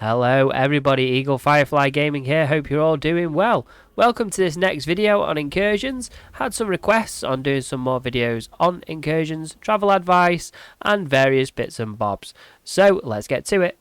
Hello everybody, Eagle Firefly Gaming here, hope you're all doing well. Welcome to this next video on Incursions. Had some requests on doing some more videos on Incursions, travel advice and various bits and bobs. So let's get to it.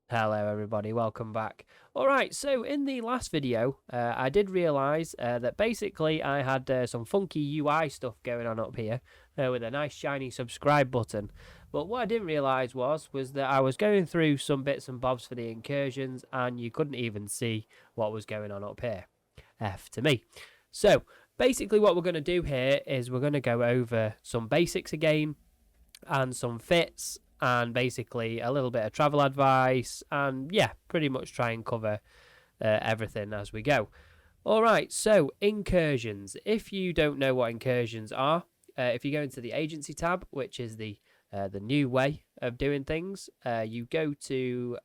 Hello everybody, welcome back. Alright, so in the last video, I did realise that basically I had some funky UI stuff going on up here with a nice shiny subscribe button. But what I didn't realise was that I was going through some bits and bobs for the incursions and you couldn't even see what was going on up here. F to me. So basically what we're going to do here is we're going to go over some basics again and some fits and basically a little bit of travel advice and yeah, pretty much try and cover everything as we go. Alright, so incursions. If you don't know what incursions are, if you go into the agency tab, which is the new way of doing things, you go to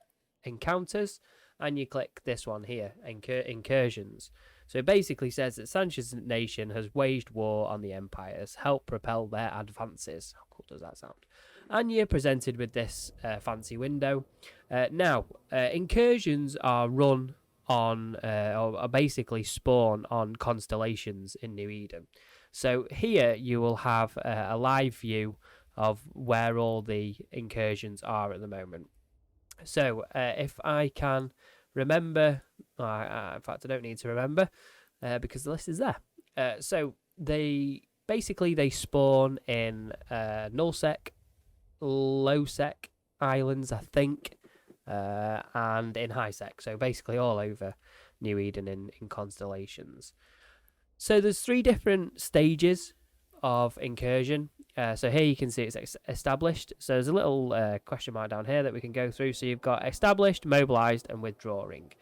encounters and you click this one here, incursions. So it basically says that Sanchez's nation has waged war on the empires, help propel their advances. How cool does that sound? And you're presented with this fancy window. Now, incursions are run on, or are basically spawn on constellations in New Eden. So here you will have a live view of where all the incursions are at the moment. So if I can remember, in fact I don't need to remember because the list is there. So they spawn in nullsec, low-sec islands, I think, and in high-sec. So basically all over New Eden in constellations. So there's 3 different stages of incursion. So here you can see it's established. So there's a little question mark down here that we can go through. So you've got established, mobilized, and withdrawing.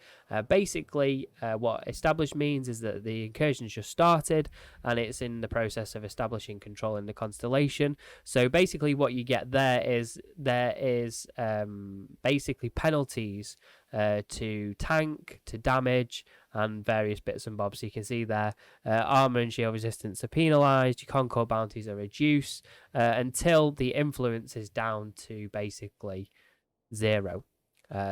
Basically, what established means is that the incursion's just started and it's in the process of establishing control in the constellation. So basically what you get there is basically penalties to tank, to damage, and various bits and bobs. So you can see there, armor and shield resistance are penalized, your Concord bounties are reduced until the influence is down to basically 0.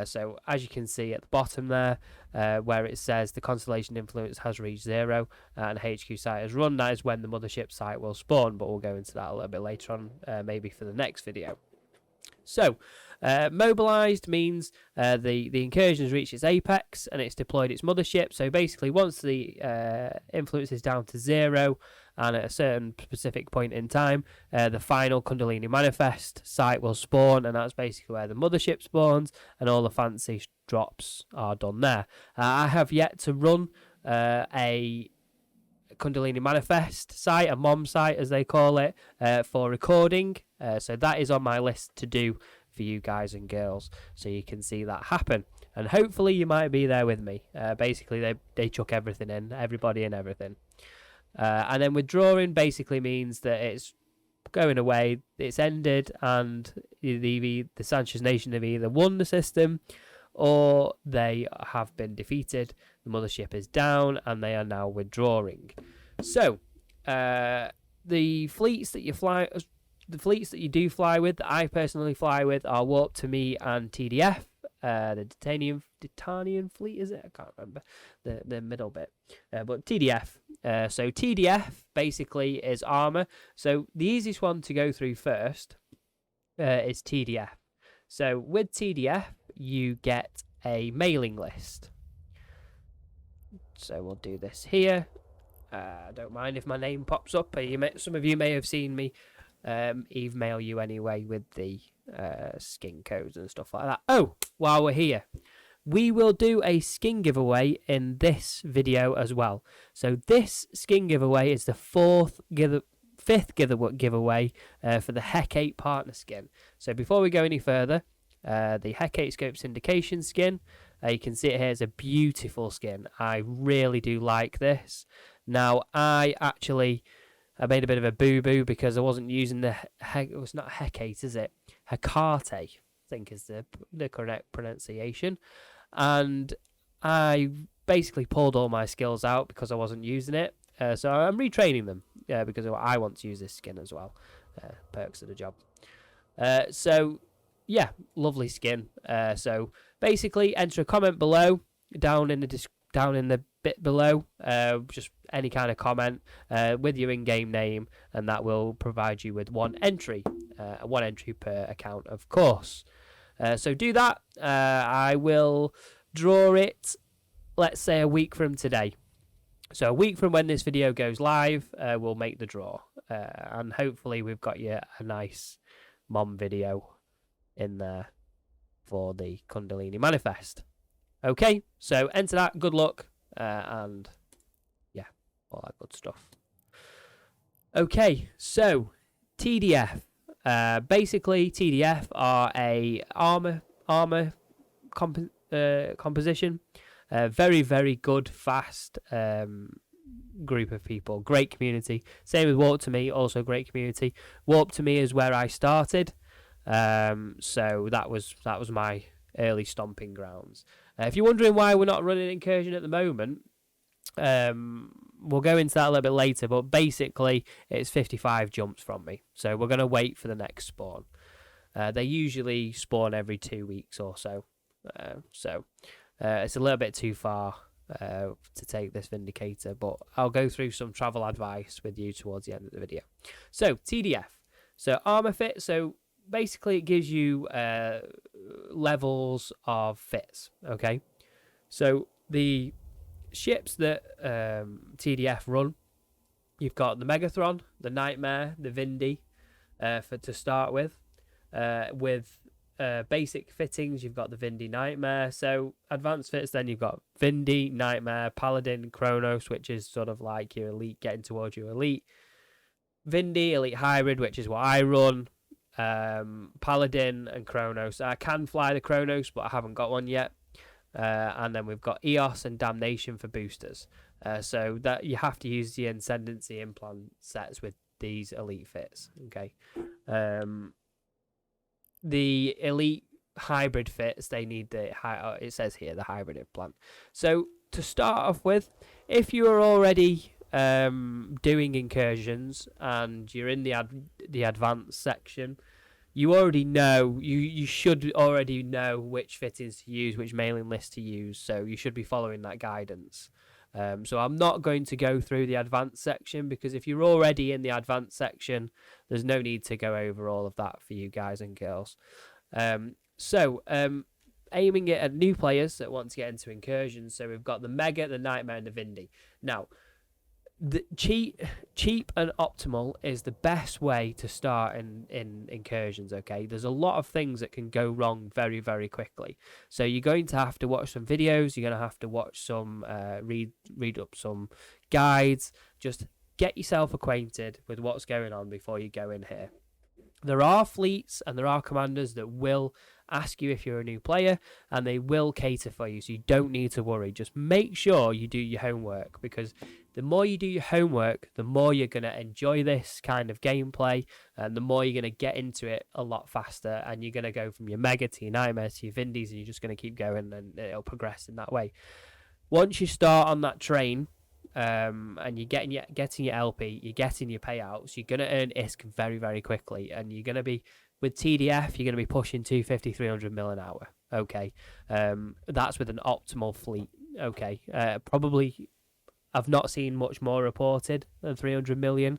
So as you can see at the bottom there, where it says the constellation influence has reached 0 and HQ site has run, that is when the mothership site will spawn, but we'll go into that a little bit later on, maybe for the next video. So, mobilized means the incursion has reached its apex and it's deployed its mothership. So basically, once the influence is down to 0 and at a certain specific point in time, the final Kundalini Manifest site will spawn, and that's basically where the mothership spawns and all the fancy drops are done there. I have yet to run a Kundalini Manifest site, a mom site as they call it, for recording. So that is on my list to do for you guys and girls, so you can see that happen. And hopefully you might be there with me. Basically, they chuck everything in, everybody and everything. And then withdrawing basically means that it's going away, it's ended, and the Sanchez Nation have either won the system or they have been defeated. The mothership is down and they are now withdrawing. So the fleets that you do fly with, that I personally fly with, are Warp to Me and TDF. The Titanian fleet, is it? I can't remember the middle bit, but TDF. So TDF basically is armor. So the easiest one to go through first is TDF. So with TDF, you get a mailing list. So we'll do this here. I don't mind if my name pops up. Some of you may have seen me email you anyway with the skin codes and stuff like that. Oh, while we're here, we will do a skin giveaway in this video as well. So this skin giveaway is the fifth giveaway for the Hecate partner skin. So before we go any further, the Hecate Scope Syndication skin, you can see it here, it's a beautiful skin. I really do like this. Now, I made a bit of a boo-boo because I wasn't using it was not Hecate, is it? Hecate, I think is the correct pronunciation. And I basically pulled all my skills out because I wasn't using it. So I'm retraining them because I want to use this skin as well. Perks of the job. So yeah, lovely skin. So basically, enter a comment below, down in the bit below, just any kind of comment with your in-game name, and that will provide you with one entry per account, of course. So do that. I will draw it, let's say, a week from today. So a week from when this video goes live, we'll make the draw. And hopefully we've got you a nice mom video in there for the Kundalini Manifest. Okay, so enter that. Good luck. And yeah, all that good stuff. Okay, so TDF. Basically, TDF are a armor composition. Very, very good, fast group of people. Great community. Same with Warp to Me, also great community. Warp to Me is where I started. So that was my early stomping grounds. If you're wondering why we're not running Incursion at the moment, we'll go into that a little bit later, but basically it's 55 jumps from me. So we're going to wait for the next spawn. They usually spawn every 2 weeks or so. It's a little bit too far to take this Vindicator, but I'll go through some travel advice with you towards the end of the video. So TDF. So armor fit. So basically it gives you levels of fits. Okay. So the ships that TDF run, you've got the Megathron, the Nightmare, the Vindy to start with. With basic fittings, you've got the Vindy Nightmare. So advanced fits, then you've got Vindy, Nightmare, Paladin, Kronos, which is sort of like your elite, getting towards your elite. Vindy, Elite Hybrid, which is what I run. Paladin and Kronos. I can fly the Kronos, but I haven't got one yet. And then we've got EOS and Damnation for boosters. So that you have to use the Ascendancy implant sets with these elite fits. Okay. The elite hybrid fits, they need it says here the hybrid implant. So to start off with, if you are already doing incursions and you're in the advanced section, you already know, you should already know which fittings to use, which mailing list to use, so you should be following that guidance. So I'm not going to go through the advanced section, because if you're already in the advanced section, there's no need to go over all of that for you guys and girls. Aiming it at new players that want to get into incursions, so we've got the Mega, the Nightmare, and the Vindy. Now, the cheap and optimal is the best way to start in incursions. Okay, there's a lot of things that can go wrong very, very quickly, so you're going to have to watch some videos, you're going to have to watch some read up some guides, just get yourself acquainted with what's going on before you go in here. There are fleets and there are commanders that will ask you if you're a new player, and they will cater for you, so you don't need to worry. Just make sure you do your homework, because the more you do your homework, the more you're going to enjoy this kind of gameplay, and the more you're going to get into it a lot faster, and you're going to go from your Mega to your Nightmare to your Vindies, and you're just going to keep going, and it'll progress in that way. Once you start on that train, and you're getting your LP, you're getting your payouts, you're going to earn ISK very, very quickly, and you're going to be, with TDF, you're going to be pushing 250, 300 mil an hour. Okay, that's with an optimal fleet. Okay, probably I've not seen much more reported than 300 million.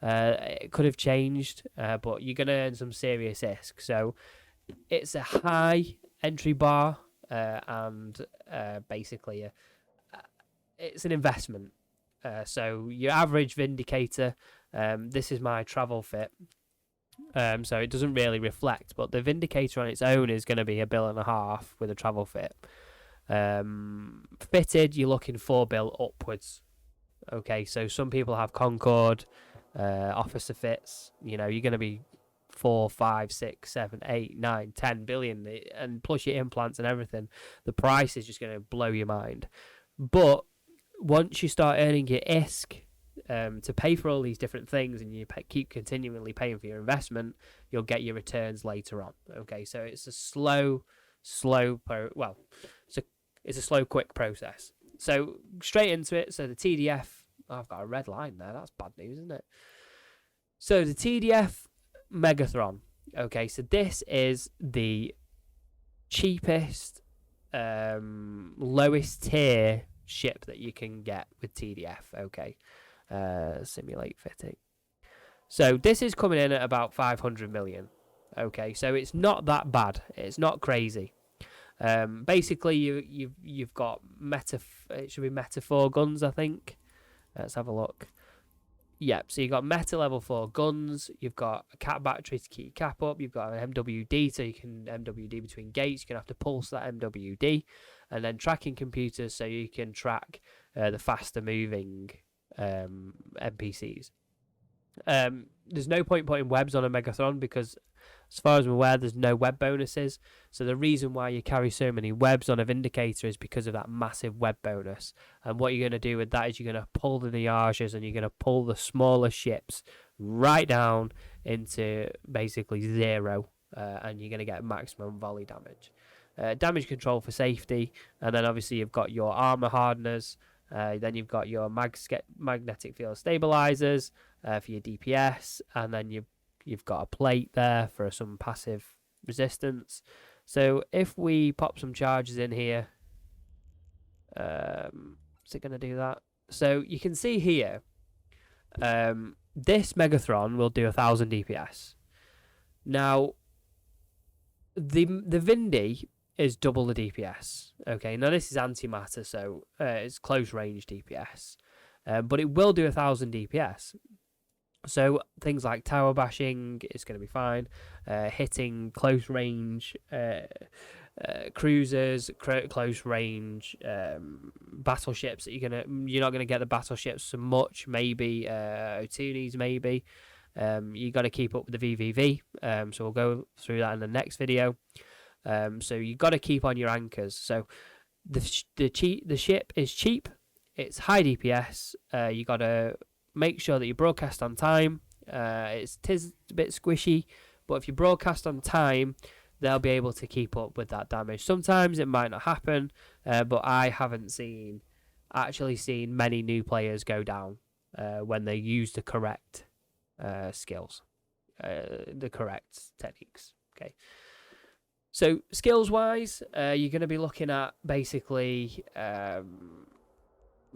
It could have changed, but you're going to earn some serious ISK. So it's a high entry bar, and basically it's an investment. So your average Vindicator, this is my travel fit. So it doesn't really reflect, but the Vindicator on its own is going to be $1.5 billion with a travel fit. Fitted, you're looking $4 billion upwards. Okay, so some people have Concorde, officer fits. You know, you're going to be 4, 5, 6, 7, 8, 9, 10 billion, and plus your implants and everything. The price is just going to blow your mind. But once you start earning your ISK, to pay for all these different things, and you keep continually paying for your investment, you'll get your returns later on. Okay, so it's a slow, it's it's a slow, quick process. So straight into it. So the TDF, oh, I've got a red line there. That's bad news, isn't it? So the TDF Megathron. Okay, so this is the cheapest, lowest tier ship that you can get with TDF. Okay, simulate fitting. So this is coming in at about 500 million. Okay, so it's not that bad. It's not crazy. Basically, you've got it should be Meta 4 guns, I think. Let's have a look. Yep, so you've got Meta level 4 guns. You've got a cap battery to keep your cap up. You've got an MWD, so you can MWD between gates. You're going to have to pulse that MWD. And then tracking computers, so you can track the faster moving NPCs. There's no point putting webs on a Megathron because, as far as I'm aware, there's no web bonuses. So the reason why you carry so many webs on a Vindicator is because of that massive web bonus. And what you're going to do with that is you're going to pull the Niages and you're going to pull the smaller ships right down into basically zero. And you're going to get maximum volley damage. Damage control for safety. And then obviously you've got your armor hardeners. Then you've got your magnetic field stabilizers for your DPS. And then you've got a plate there for some passive resistance. So if we pop some charges in here, is it going to do that? So you can see here, this Megathron will do 1000 DPS. Now, the Vindy is double the DPS. Okay, now this is antimatter, so it's close range DPS, but it will do 1000 DPS. So things like tower bashing is going to be fine. Hitting close range cruisers, close range battleships. You're not gonna get the battleships so much. Maybe Otunis, maybe. You got to keep up with the VVV. So we'll go through that in the next video. So you got to keep on your anchors. So the ship is cheap. It's high DPS. You got to make sure that you broadcast on time. Tis a bit squishy, but if you broadcast on time, they'll be able to keep up with that damage. Sometimes it might not happen, but I haven't actually seen many new players go down when they use the correct skills, the correct techniques. Okay. So skills-wise, you're going to be looking at basically where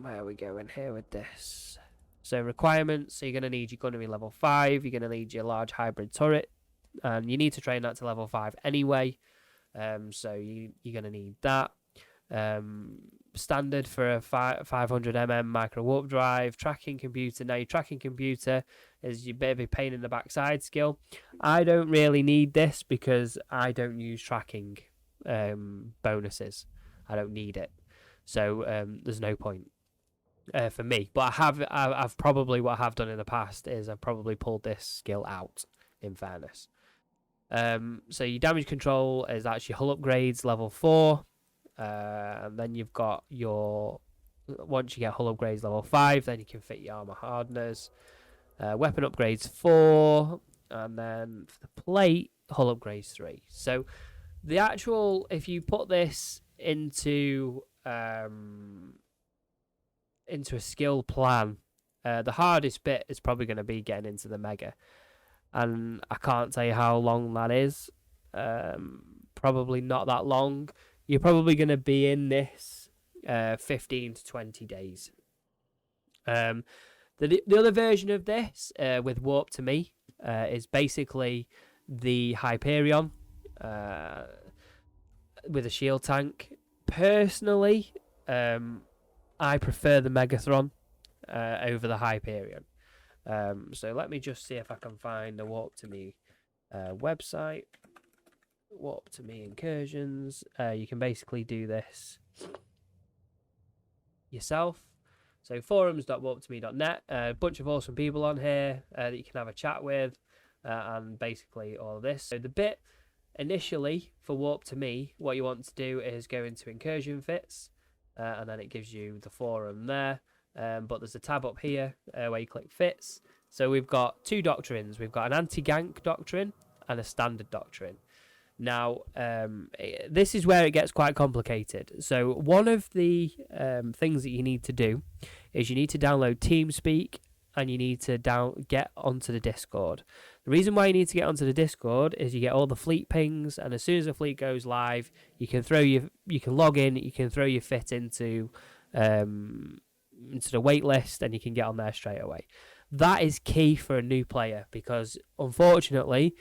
are we going here with this? So requirements, so you're going to be level 5, you're going to need your large hybrid turret, and you need to train that to level 5 anyway, so you're going to need that. Standard for a 500mm micro warp drive, tracking computer. Now your tracking computer is a bit of a pain in the backside skill. I don't really need this because I don't use tracking bonuses. I don't need it, so there's no point for me. But I've probably, what I have done in the past is I've probably pulled this skill out, in fairness. So your damage control is actually hull upgrades level 4. And then you've got once you get hull upgrades level 5, then you can fit your armor hardeners. Weapon upgrades 4, and then for the plate, hull upgrades 3. So the actual, if you put this into a skill plan, the hardest bit is probably going to be getting into the mega, and I can't tell you how long that is. Probably not that long. You're probably going to be in this 15 to 20 days. The other version of this with Warp to Me is basically the Hyperion with a shield tank. Personally, I prefer the Megathron over the Hyperion. So let me just see if I can find the Warp to Me website. Warp to Me Incursions. You can basically do this yourself. So forums.warptome.net. A bunch of awesome people on here that you can have a chat with, and basically all of this. So the bit initially for Warp to Me, what you want to do is go into Incursion Fits, and then it gives you the forum there. But there's a tab up here where you click Fits. So we've got two doctrines. We've got an anti-gank doctrine and a standard doctrine. Now, this is where it gets quite complicated. So one of the things that you need to do is you need to download TeamSpeak and you need to get onto the Discord. The reason why you need to get onto the Discord is you get all the fleet pings, and as soon as the fleet goes live, you can log in, you can throw your fit into the wait list, and you can get on there straight away. That is key for a new player, because unfortunately,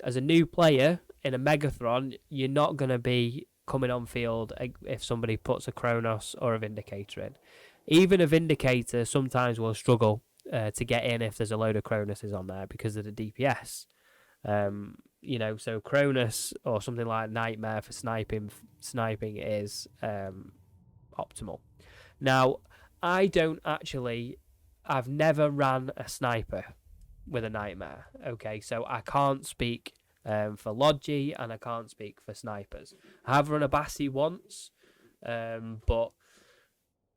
as a new player in a Megathron, you're not going to be coming on field if somebody puts a Kronos or a Vindicator in. Even a Vindicator sometimes will struggle to get in if there's a load of Cronoses on there because of the DPS. So Cronus or something like Nightmare for sniping is optimal. Now, I've never ran a sniper with a Nightmare. Okay, so I can't speak for Logi and I can't speak for snipers. I have run a Bassi once, but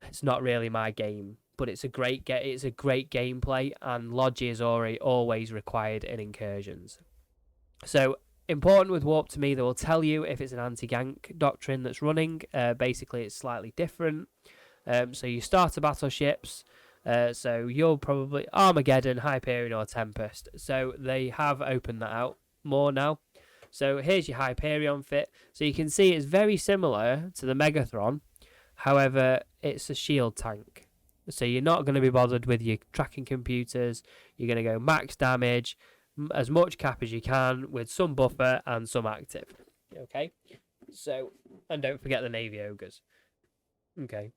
it's not really my game. But it's a great gameplay, and Logi is always required in Incursions. So important with Warp to me, they will tell you if it's an anti-gank doctrine that's running. Basically, it's slightly different. So you starter battleships. So you're probably Armageddon, Hyperion, or Tempest. So they have opened that out more now. So here's your Hyperion fit. So you can see it's very similar to the Megathron. However, it's a shield tank. So you're not going to be bothered with your tracking computers. You're going to go max damage, as much cap as you can, with some buffer and some active. Okay? So, and don't forget the Navy Ogres. Okay.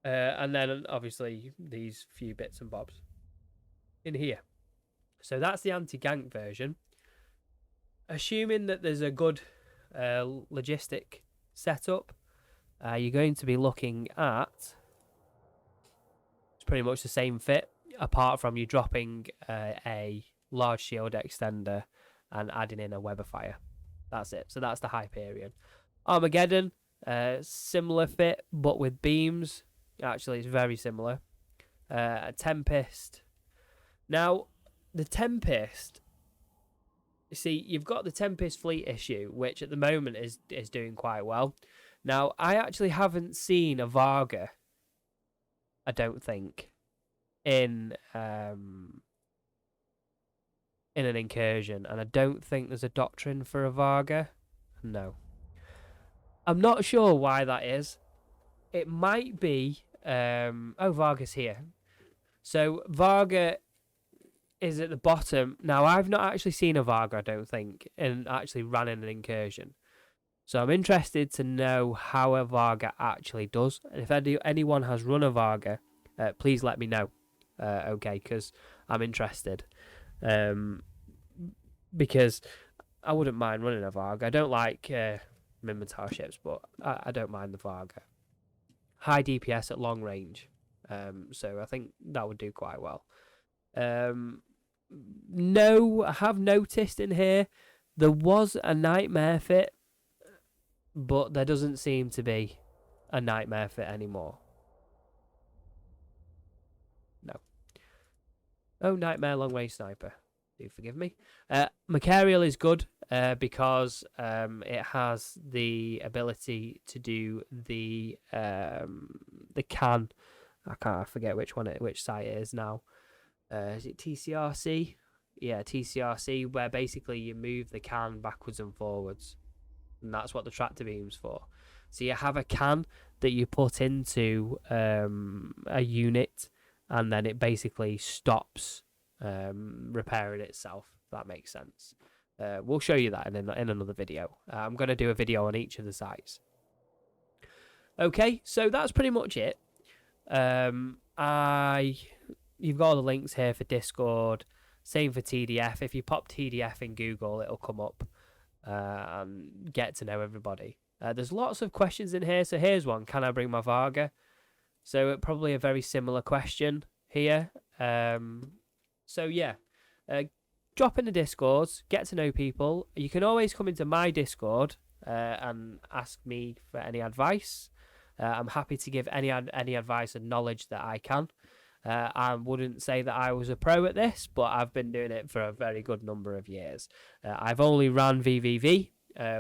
And then, obviously, these few bits and bobs in here. So that's the anti-gank version. Assuming that there's a good logistic setup, you're going to be looking at... It's pretty much the same fit, apart from you dropping a large shield extender and adding in a web of fire. That's it. So that's the Hyperion. Armageddon, similar fit, but with beams. Actually, it's very similar. A Tempest. Now, the Tempest... You see, you've got the Tempest fleet issue, which at the moment is doing quite well. Now, I actually haven't seen a Varga, I don't think, in an Incursion, and I don't think there's a doctrine for a Varga. No. I'm not sure why that is. It might be... Varga's here. So, Varga is at the bottom. Now, I've not actually seen a Varga, I don't think, and actually ran in an Incursion. So I'm interested to know how a Varga actually does. And if anyone has run a Varga, please let me know. Okay, because I'm interested. Because I wouldn't mind running a Varga. I don't like Minotaur ships, but I don't mind the Varga. High DPS at long range. So I think that would do quite well. No, I have noticed in here there was a Nightmare fit, but there doesn't seem to be a Nightmare fit anymore. No. Oh, Nightmare long range sniper. Do forgive me. Macarial is good because it has the ability to do the can. I forget which site it is now. Is it TCRC? Yeah, TCRC, where basically you move the can backwards and forwards. And that's what the tractor beam's for. So you have a can that you put into a unit, and then it basically stops repairing itself. If that makes sense. We'll show you that in another video. I'm going to do a video on each of the sites. Okay, so that's pretty much it. You've got all the links here for Discord. Same for TDF. If you pop TDF in Google, it'll come up and get to know everybody. There's lots of questions in here. So here's one. Can I bring my Varga? So probably a very similar question here. So yeah, drop in the Discords, get to know people. You can always come into my Discord and ask me for any advice. I'm happy to give any advice and knowledge that I can. I wouldn't say that I was a pro at this, but I've been doing it for a very good number of years. I've only ran VVV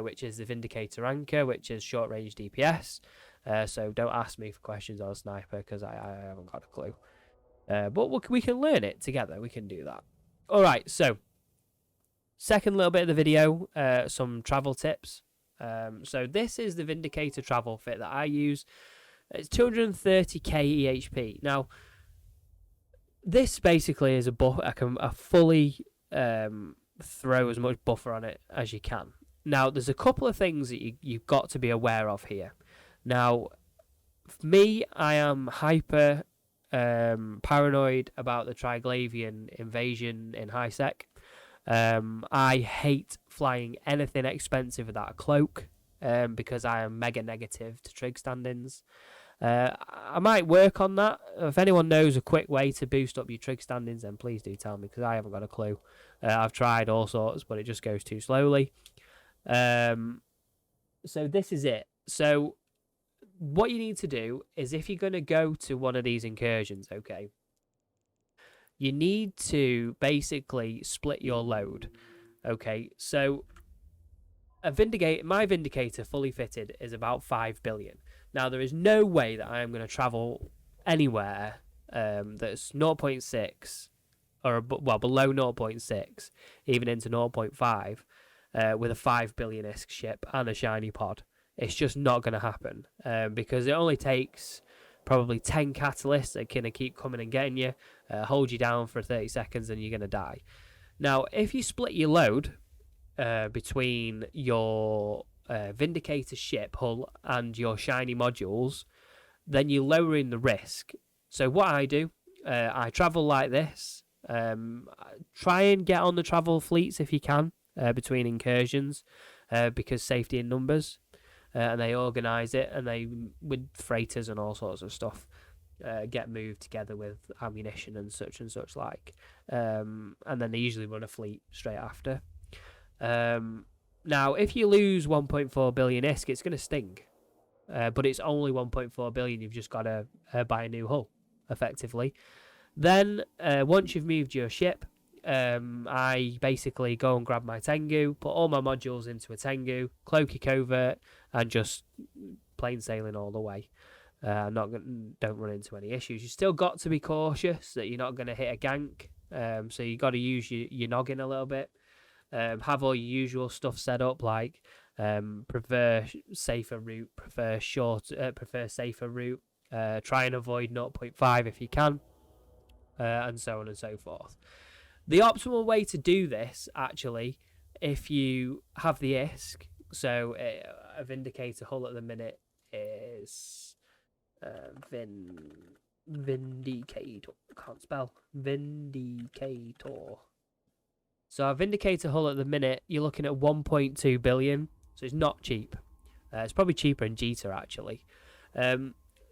which is the Vindicator Anchor, which is short range DPS. So don't ask me for questions on Sniper because I haven't got a clue. But we can learn it together. We can do that. All right, so second little bit of the video, some travel tips. So this is the Vindicator travel fit that I use. It's 230k EHP. Now, this basically is a buff. I can fully throw as much buffer on it as you can. Now, there's a couple of things that you've got to be aware of here. Now, for me, I am hyper paranoid about the Triglavian invasion in high sec. I hate flying anything expensive without a cloak because I am mega negative to trig stand-ins. I might work on that. If anyone knows a quick way to boost up your trig stand-ins, then please do tell me because I haven't got a clue. I've tried all sorts, but it just goes too slowly. So this is it. So what you need to do is if you're going to go to one of these incursions, okay, you need to basically split your load. Okay, so my Vindicator fully fitted is about 5 billion. Now, there is no way that I am going to travel anywhere that's 0.6 or, well, below 0.6, even into 0.5, with a 5 billion ISK ship and a shiny pod. It's just not going to happen because it only takes probably 10 catalysts that can keep coming and getting you, hold you down for 30 seconds, and you're going to die. Now, if you split your load between your Vindicator ship hull and your shiny modules, then you're lowering the risk. So what I do, I travel like this. Try and get on the travel fleets if you can between incursions because safety in numbers. And they organise it, and they, with freighters and all sorts of stuff, get moved together with ammunition and such like. And then they usually run a fleet straight after. Now, if you lose 1.4 billion ISK, it's going to sting. But it's only 1.4 billion. You've just got to buy a new hull, effectively. Then, once you've moved your ship, I basically go and grab my Tengu, put all my modules into a Tengu, cloak your covert, and just plain sailing all the way. Don't run into any issues. You still got to be cautious that you're not going to hit a gank. So you got to use your noggin a little bit. Have all your usual stuff set up, like prefer safer route, prefer safer route. Try and avoid 0.5 if you can, and so on and so forth. The optimal way to do this, actually, if you have the ISK, so a Vindicator hull at the minute is Vindicator. Can't spell. Vindicator. So a Vindicator hull at the minute, you're looking at 1.2 billion, so it's not cheap. It's probably cheaper in Jita, actually.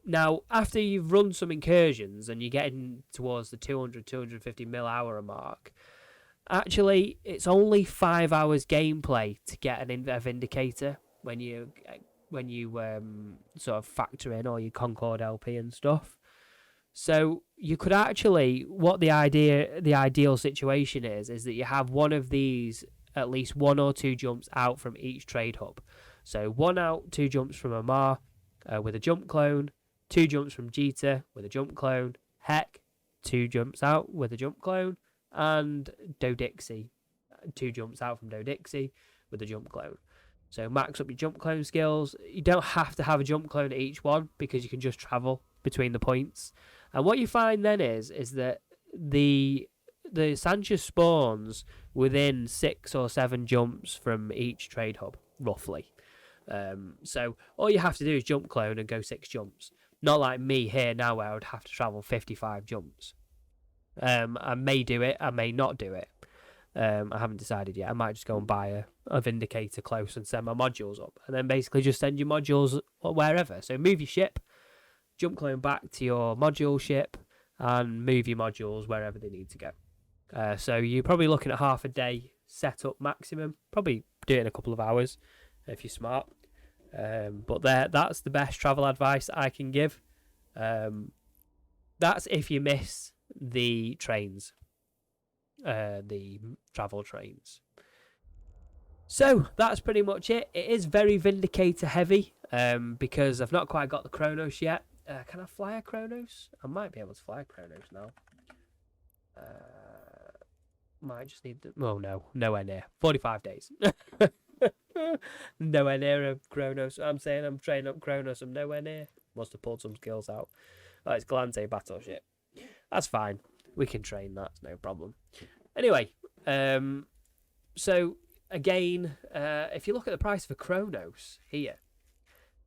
Now, after you've run some incursions and you're getting towards the 200-250 mil hour mark, actually, it's only 5 hours gameplay to get a Vindicator when you sort of factor in all your Concord LP and stuff. So you could actually, what the ideal situation is that you have one of these, at least 1 or 2 jumps out from each trade hub. So 1 out, 2 jumps from Amar with a jump clone, 2 jumps from Jita with a jump clone, Heck, 2 jumps out with a jump clone, and Dodixie, 2 jumps out from Dodixie with a jump clone. So max up your jump clone skills. You don't have to have a jump clone at each one because you can just travel between the points. And what you find then is that the Sanchez spawns within 6 or 7 jumps from each trade hub, roughly. So all you have to do is jump clone and go 6 jumps. Not like me here now where I would have to travel 55 jumps. I may do it, I may not do it. I haven't decided yet. I might just go and buy a Vindicator close and send my modules up. And then basically just send your modules wherever. So move your ship, jump clone back to your module ship, and move your modules wherever they need to go. So you're probably looking at half a day setup maximum. Probably do it in a couple of hours if you're smart. But that's the best travel advice I can give. That's if you miss the trains, the travel trains. So that's pretty much it. It is very Vindicator heavy because I've not quite got the Chronos yet. Can I fly a Chronos? I might be able to fly a Chronos now. Might just need the... Oh, no. Nowhere near. 45 days. Nowhere near a Chronos. I'm saying I'm training up Chronos. I'm nowhere near. Must have pulled some skills out. Oh, it's Galante battleship. That's fine. We can train that. It's no problem. Anyway, so again, if you look at the price of a Chronos here,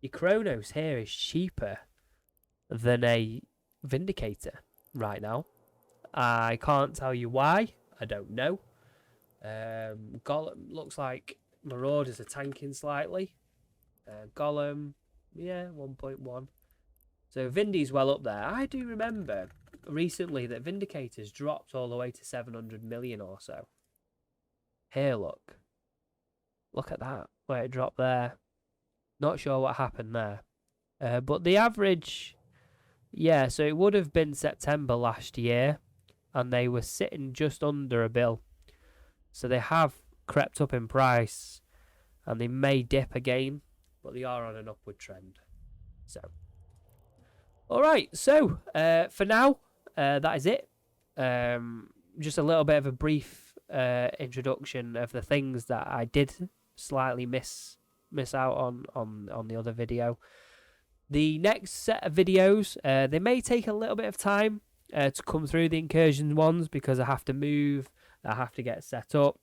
your Chronos here is cheaper than a Vindicator right now. I can't tell you why. I don't know. Golem looks like Marauders are tanking slightly. Golem, yeah, 1.1. So Vindy's well up there. I do remember recently that Vindicators dropped all the way to 700 million or so. Here, look. Look at that, where it dropped there. Not sure what happened there. But the average, yeah, so it would have been September last year, and they were sitting just under $1 billion. So they have crept up in price, and they may dip again, but they are on an upward trend. So, all right. So for now, that is it. Just a little bit of a brief introduction of the things that I did slightly miss out on the other video. The next set of videos, they may take a little bit of time to come through the Incursion ones because I have to move, I have to get set up,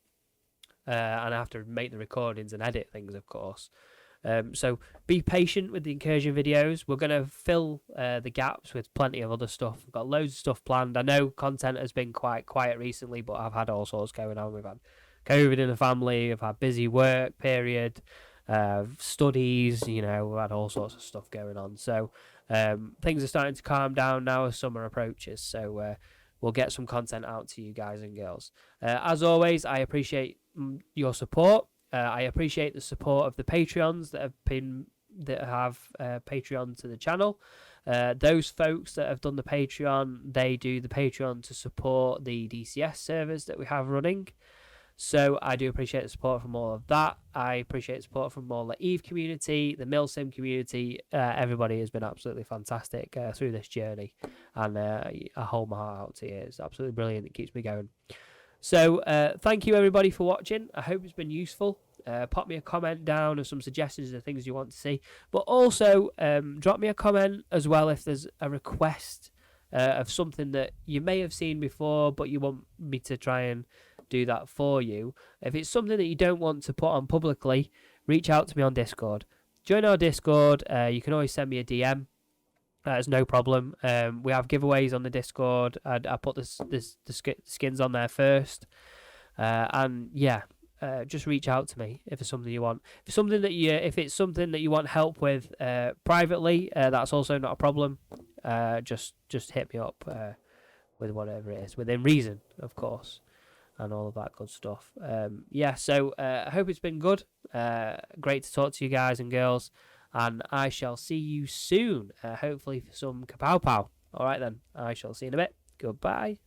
and I have to make the recordings and edit things, of course. So be patient with the Incursion videos. We're going to fill the gaps with plenty of other stuff. We've got loads of stuff planned. I know content has been quite quiet recently, but I've had all sorts going on. We've had COVID in the family, I've had busy work period, studies, you know, we've had all sorts of stuff going on. So things are starting to calm down now as summer approaches. So we'll get some content out to you guys and girls. As always, I appreciate your support. I appreciate the support of the Patreons that have Patreon to the channel. Those folks that have done the Patreon, they do the Patreon to support the DCS servers that we have running. So I do appreciate the support from all of that. I appreciate the support from all the EVE community, the Milsim community. Everybody has been absolutely fantastic through this journey. And I hold my heart out to you. It's absolutely brilliant. It keeps me going. So thank you everybody for watching. I hope it's been useful. Pop me a comment down of some suggestions of things you want to see. But also drop me a comment as well if there's a request of something that you may have seen before but you want me to try and do that for you. If it's something that you don't want to put on publicly, reach out to me on Discord. Join our Discord. You can always send me a DM. It's no problem. We have giveaways on the Discord. I put the skins on there first, and yeah, just reach out to me if it's something you want. If it's something that you want help with privately, that's also not a problem. Just hit me up with whatever it is within reason, of course, and all of that good stuff. Yeah. So I hope it's been good. Great to talk to you guys and girls. And I shall see you soon, hopefully for some kapow pow. All right then, I shall see you in a bit. Goodbye.